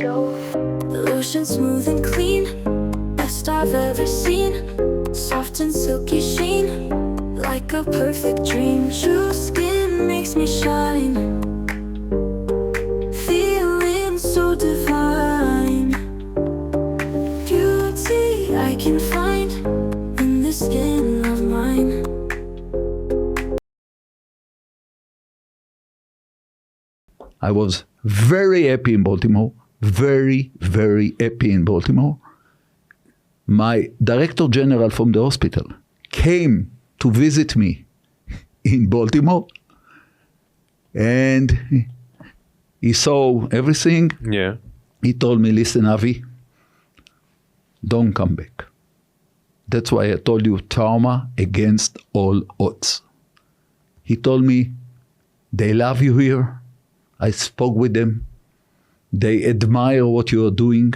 The ocean smooth and clean, best I've ever seen. Soft and silky sheen, like a perfect dream. True skin makes me shine, feeling so divine. Beauty I can find in the skin of mine. I was very happy in Baltimore, very, very happy in Baltimore. My director general from the hospital came to visit me in Baltimore, and he saw everything. Yeah. He told me, listen, Avi, don't come back. That's why I told you, trauma against all odds. He told me, they love you here. I spoke with them. They admire what you are doing.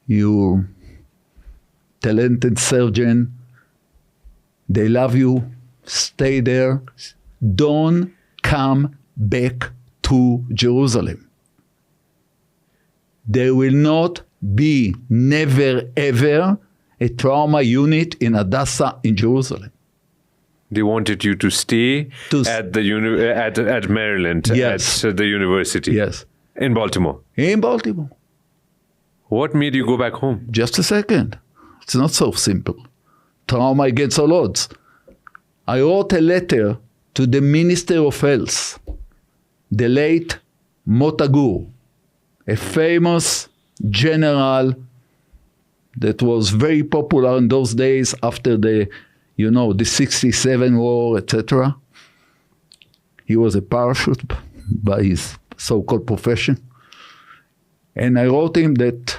You're talented surgeon. They love you. Stay there. Don't come back to Jerusalem. There will not be, never, ever, a trauma unit in Hadassah in Jerusalem. They wanted you to stay at the at Maryland, yes, at the university. Yes. In Baltimore. In Baltimore. What made you go back home? Just a second. It's not so simple. Trauma against all odds. I wrote a letter to the Minister of Health, the late Motagur, a famous general that was very popular in those days after the, the 67 war, etc. He was a parachute by his so-called profession. And I wrote him that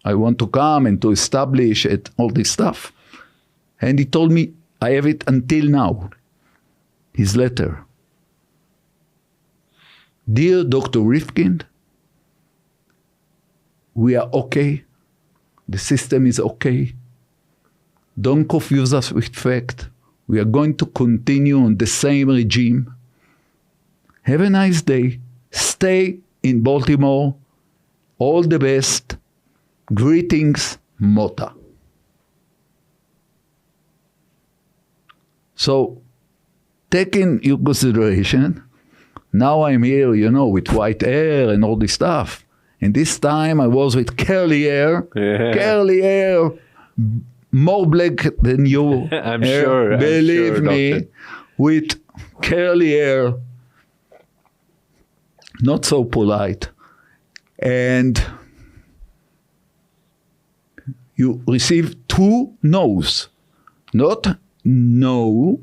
I want to come and to establish it, all this stuff. And he told me, I have it until now, his letter. Dear Dr. Rivkind, we are okay. The system is okay. Don't confuse us with fact. We are going to continue on the same regime. Have a nice day. Stay in Baltimore. All the best. Greetings, Mota. So, taking into consideration, now I'm here, with white hair and all this stuff. And this time I was with curly hair. Yeah. Curly hair, more black than you. I'm sure. Believe me, doctor. With curly hair, not so polite. And you receive 2 no's. Not no,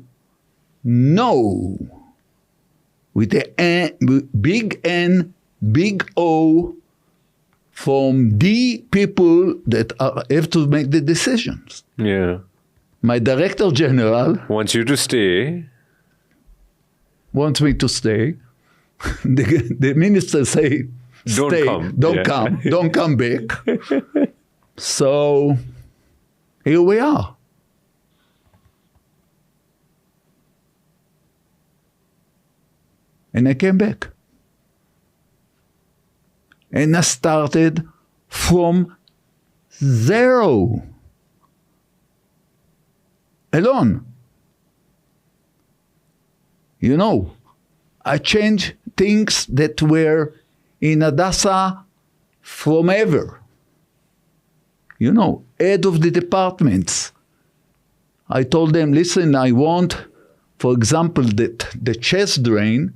no. With the N, big N, big O, from the people that have to make the decisions. Yeah. My director general wants you to stay. Wants me to stay. The minister say, don't stay, come. Don't come, don't come back. So here we are. And I came back. And I started from zero. Alone. I changed things that were in Hadassah from ever. Head of the departments. I told them, listen, I want, for example, that the chest drain.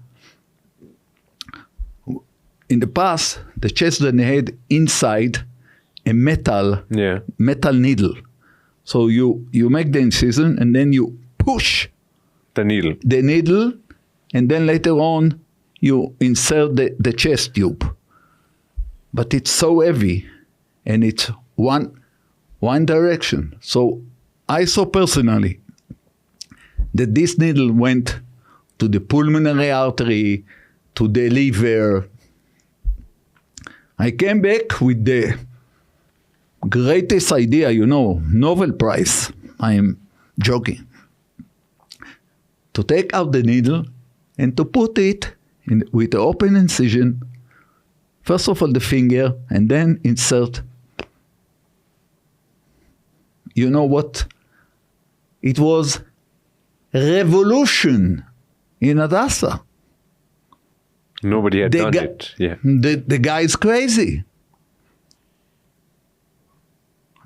In the past, the chest drain had inside a metal needle. So you make the incision and then you push the needle, and then later on you insert the chest tube. But it's so heavy and it's one direction. So I saw personally that this needle went to the pulmonary artery, to the liver. I came back with the greatest idea, Nobel Prize. I am joking. To take out the needle and to put it with the open incision First of all, the finger, and then insert. You know what? It was revolution in Hadassah. Nobody had done it. Yeah. The guy is crazy.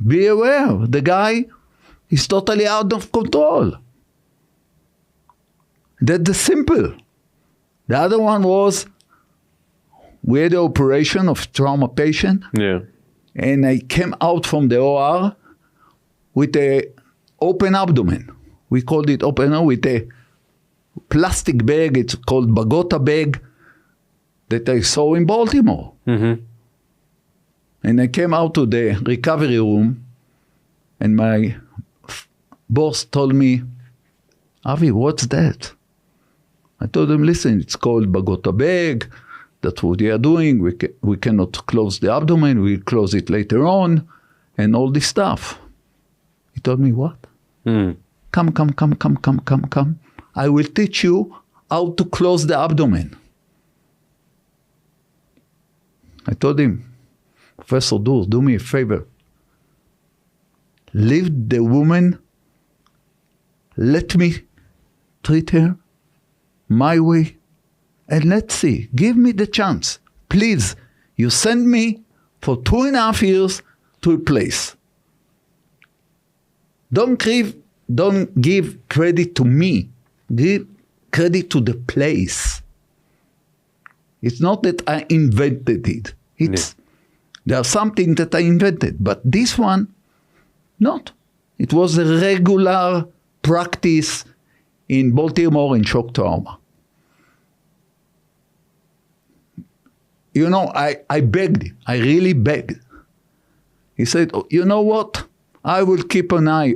Be aware, the guy is totally out of control. That's the simple. The other one was, we had the operation of trauma patient. Yeah. And I came out from the OR with a open abdomen. We called it open with a plastic bag. It's called Bagota bag that I saw in Baltimore. Mm-hmm. And I came out to the recovery room, and my boss told me, Avi, what's that? I told him, listen, it's called Bagota bag. That's what we are doing. We cannot close the abdomen. We'll close it later on, and all this stuff. He told me, what? Come. I will teach you how to close the abdomen. I told him, Professor, do me a favor. Leave the woman. Let me treat her my way. And let's see. Give me the chance. Please. You send me for 2.5 years to a place. Don't give credit to me. Give credit to the place. It's not that I invented it. There's something that I invented. But this one, not. It was a regular practice in Baltimore in shock trauma. You know, I begged him. I really begged. He said, oh, you know what? I will keep an eye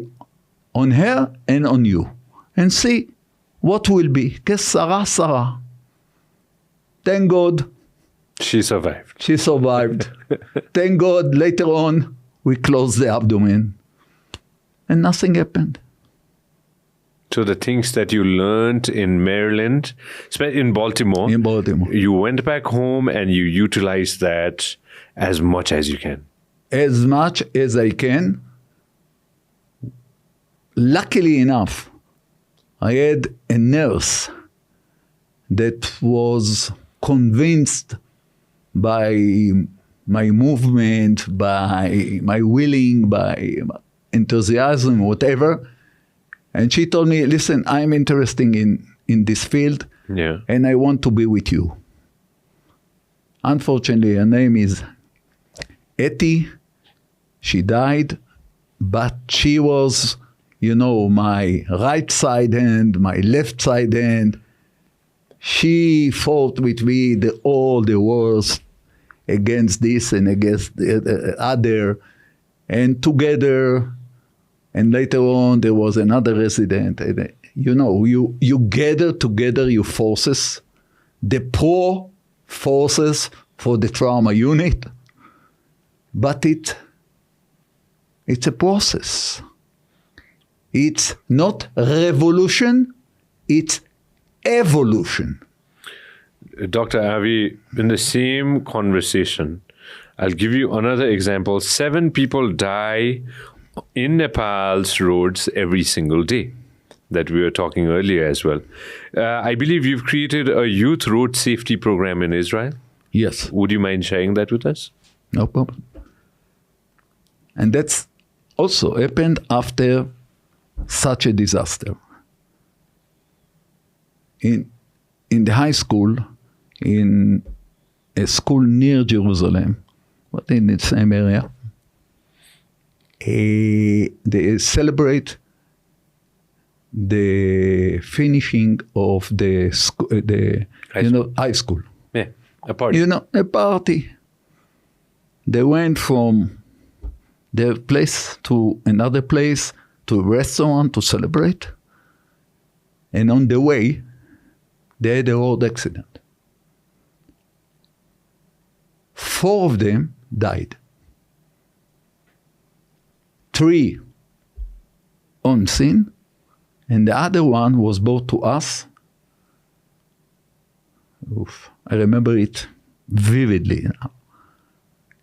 on her and on you and see what will be. Que sera, sera. Thank God. She survived. Thank God, later on, we closed the abdomen and nothing happened. So the things that you learned in Maryland, in Baltimore, you went back home and you utilized that as much as you can. As much as I can. Luckily enough, I had a nurse that was convinced by my movement, by my willing, by enthusiasm, whatever. And she told me, listen, I'm interested in this field, and I want to be with you. Unfortunately, her name is Etty. She died, but she was, my right side hand, my left side hand. She fought with me all the wars against this and against the other, and together. And later on, there was another resident. And, you gather together your forces, the poor forces for the trauma unit, but it's a process. It's not revolution, it's evolution. Dr. Avi, in the same conversation, I'll give you another example. 7 people die in Nepal's roads every single day that we were talking earlier as well. I believe you've created a youth road safety program in Israel. Yes. Would you mind sharing that with us? No problem. And that's also happened after such a disaster. In the high school, in a school near Jerusalem, but in the same area, they celebrate the finishing of the high school. Yeah, a party. A party. They went from their place to another place, to a restaurant to celebrate. And on the way, they had a road accident. 4 of them died. 3 on scene, and the other one was brought to us. Oof, I remember it vividly now.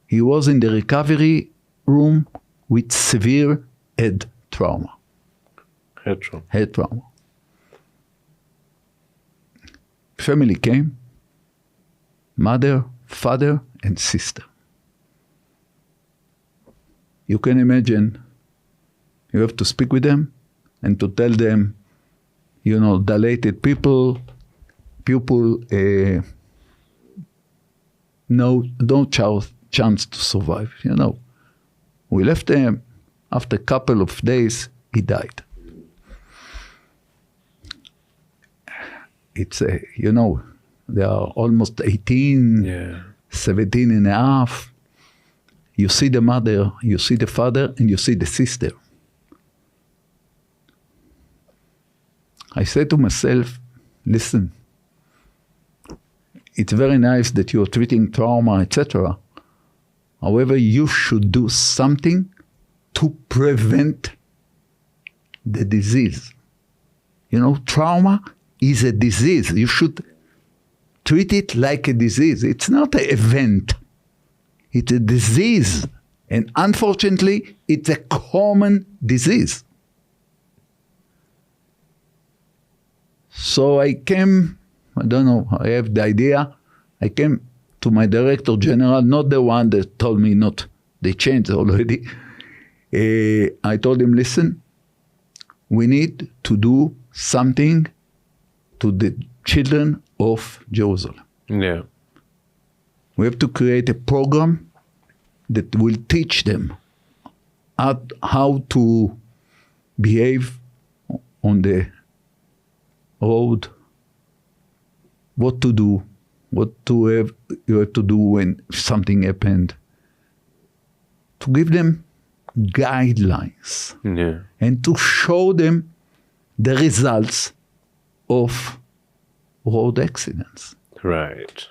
He was in the recovery room with severe head trauma. Head trauma. Family came, mother, father, and sister. You can imagine, you have to speak with them and to tell them, dilated pupil, no chance to survive, We left him. After a couple of days, he died. It's, they are almost 18, 17 and a half. You see the mother, you see the father, and you see the sister. I said to myself, listen, it's very nice that you're treating trauma, etc. However, you should do something to prevent the disease. Trauma is a disease. You should treat it like a disease. It's not an event. It's a disease. And unfortunately, it's a common disease. So I came, I don't know, I have the idea. I came to my director general, not the one that told me not, they changed already. I told him, listen, we need to do something to the children of Jerusalem. Yeah. We have to create a program that will teach them how to behave on the road, what to do, you have to do when something happened, to give them guidelines and to show them the results of road accidents. Right.